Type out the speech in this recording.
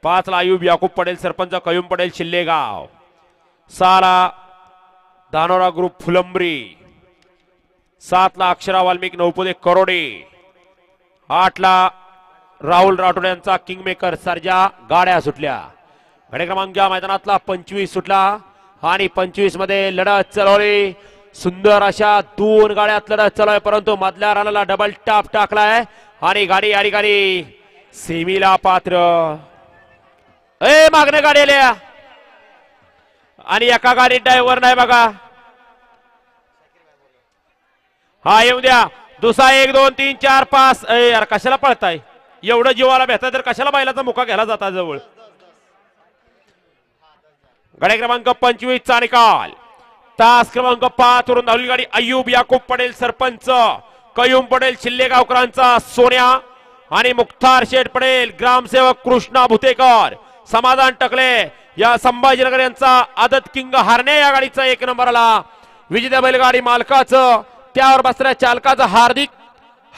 5 ला आयुब याकूब पडेल सरपंच कयूम पडेल शिल्लेगाव. 6 ला धानोरा ग्रुप फुलंब्री. 7 ला अक्षरा वाल्मिक नौपुदे करोडे. 8 ला राहुल राठोड यांचा किंगमेकर सर्जा. गाड्या सुटल्या. गाडी क्रमांक या मैदानातला 25 सुटला आणि 25 मध्ये लढत चालवली. सुंदर अशा 2 गाड्यात लढत चालू आहे, परंतु मधल्या रानाला डबल टाप टाकलाय आणि गाडी या ठिकाणी सेमीला पात्र. मागणे गाडी आल्या आणि एका गाडीत ड्रायव्हर नाही बघा. हा येऊ द्या. दुसरा 1 2 3 4 5. यार कशाला पळताय, एवढं जीवाला भेटताय तर कशाला बैलाचा मुका घ्यायला जाता जवळ. गाडी क्रमांक 25 चा निकाल. तास क्रमांक 5 वरून धावली गाडी अय्यूब याकूब पडेल सरपंच कयूम पडेल शिल्लेगावकरांचा सोन्या आणि मुख्तार शेठ पडेल ग्रामसेवक कृष्णा भुतेकर. समाधान टकले या संभाजीनगर यांचा आदत किंग हारणे या गाडीचा 1 नंबरला. विजेत्या बैलगाडी मालकाचं त्यावर बसणाऱ्या चालकाचं हार्दिक